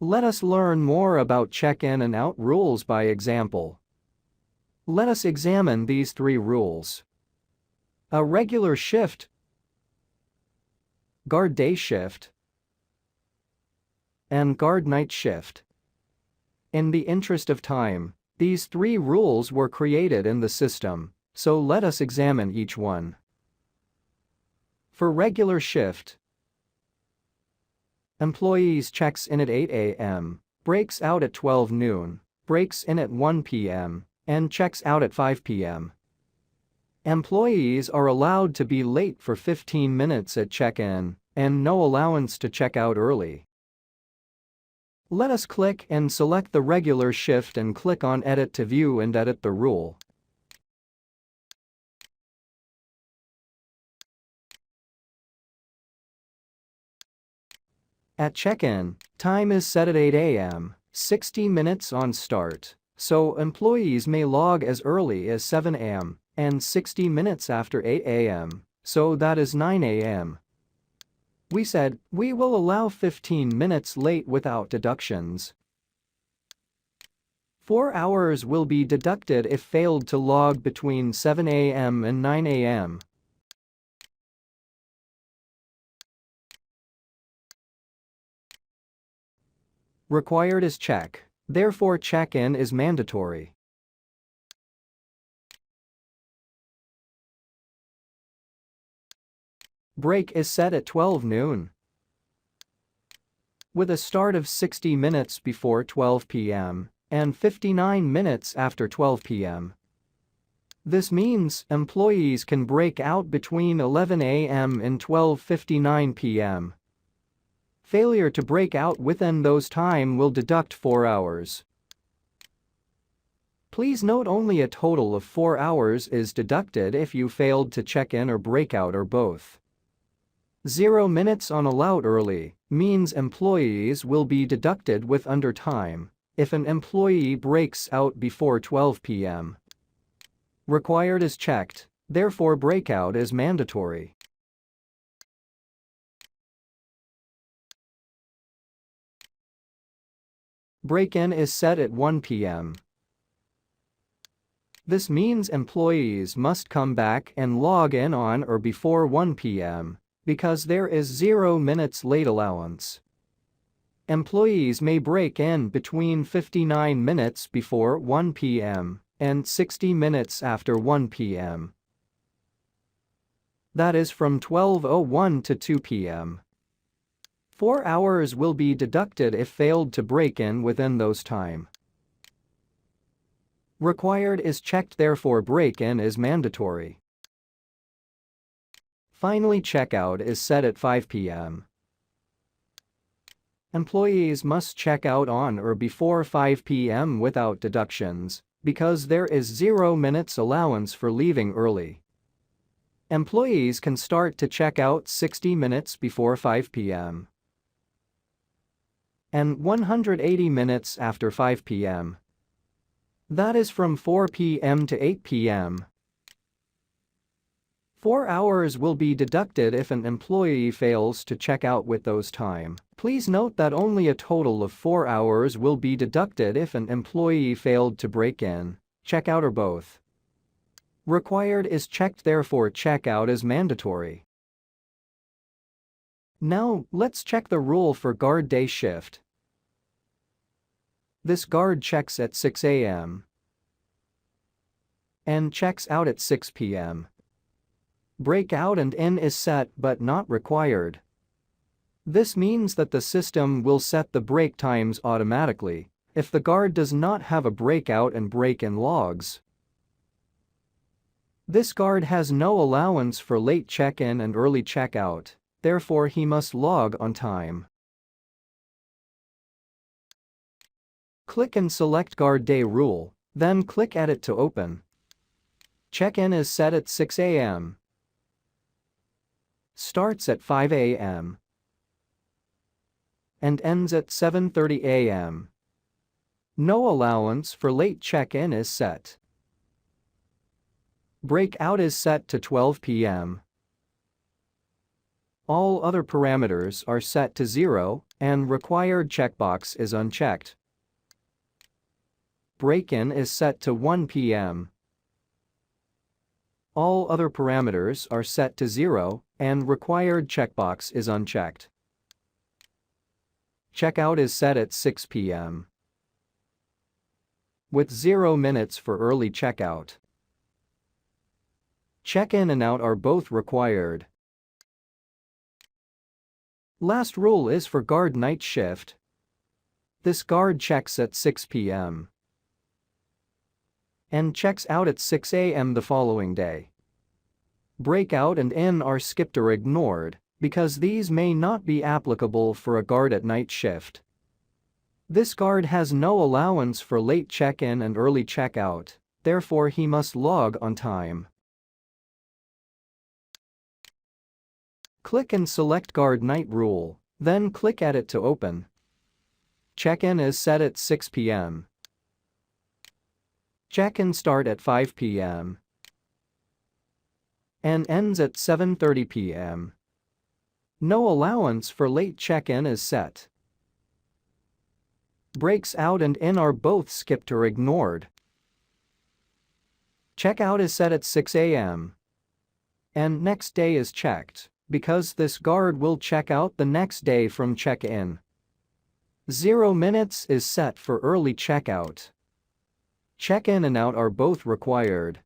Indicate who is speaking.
Speaker 1: Let us learn more about check-in and out rules by example. Let us examine these 3 rules. A regular shift, guard day shift, and guard night shift. In the interest of time, these 3 rules were created in the system, so let us examine each one. For regular shift, employees checks in at 8 a.m., breaks out at 12 noon, breaks in at 1 p.m., and checks out at 5 p.m. Employees are allowed to be late for 15 minutes at check-in, and no allowance to check out early. Let us click and select the regular shift and click on Edit to view and edit the rule. At check-in, time is set at 8 a.m., 60 minutes on start, so employees may log as early as 7 a.m. and 60 minutes after 8 a.m., so that is 9 a.m. We said we will allow 15 minutes late without deductions. 4 hours will be deducted if failed to log between 7 a.m. and 9 a.m. Required is check, therefore check-in is mandatory. Break is set at 12 noon, with a start of 60 minutes before 12 p.m. and 59 minutes after 12 p.m. This means employees can break out between 11 a.m. and 12:59 p.m. Failure to break out within those time will deduct 4 hours. Please note only a total of 4 hours is deducted if you failed to check in or break out or both. 0 minutes on allowed early means employees will be deducted with under time if an employee breaks out before 12 p.m. Required is checked, therefore breakout is mandatory. Break-in is set at 1 p.m. This means employees must come back and log in on or before 1 p.m. because there is 0 minutes late allowance. Employees may break in between 59 minutes before 1 p.m. and 60 minutes after 1 p.m. That is from 12:01 to 2 p.m. 4 hours will be deducted if failed to break in within those time. Required is checked, therefore break-in is mandatory. Finally, checkout is set at 5 p.m. Employees must check out on or before 5 p.m. without deductions, because there is 0 minutes allowance for leaving early. Employees can start to check out 60 minutes before 5 p.m. and 180 minutes after 5 p.m. That is from 4 p.m. to 8 p.m. 4 hours will be deducted if an employee fails to check out with those time. Please note that only a total of 4 hours will be deducted if an employee failed to break in, check out, or both. Required is checked, therefore checkout is mandatory. Now, let's check the rule for guard day shift. This guard checks at 6 a.m. and checks out at 6 p.m. Break out and in is set but not required. This means that the system will set the break times automatically if the guard does not have a breakout and break-in logs. This guard has no allowance for late check-in and early check-out, therefore he must log on time. Click and select Guard Day rule, then click Edit to open. Check-in is set at 6 a.m. Starts at 5 a.m. and ends at 7:30 a.m. No allowance for late check-in is set. Breakout is set to 12 p.m. All other parameters are set to 0, and required checkbox is unchecked. Break-in is set to 1 p.m. All other parameters are set to 0, and required checkbox is unchecked. Checkout is set at 6 p.m. with 0 minutes for early checkout. Check-in and out are both required. Last rule is for guard night shift. This guard checks at 6 p.m. and checks out at 6 a.m. the following day. Breakout and in are skipped or ignored, because these may not be applicable for a guard at night shift. This guard has no allowance for late check-in and early checkout, therefore he must log on time. Click and select Guard Night Rule, then click Edit to open. Check-in is set at 6 p.m. Check-in start at 5 p.m. and ends at 7:30 p.m. No allowance for late check-in is set. Breaks out and in are both skipped or ignored. Checkout is set at 6 a.m. and next day is checked, because this guard will check out the next day from check-in. 0 minutes is set for early checkout. Check-in and out are both required.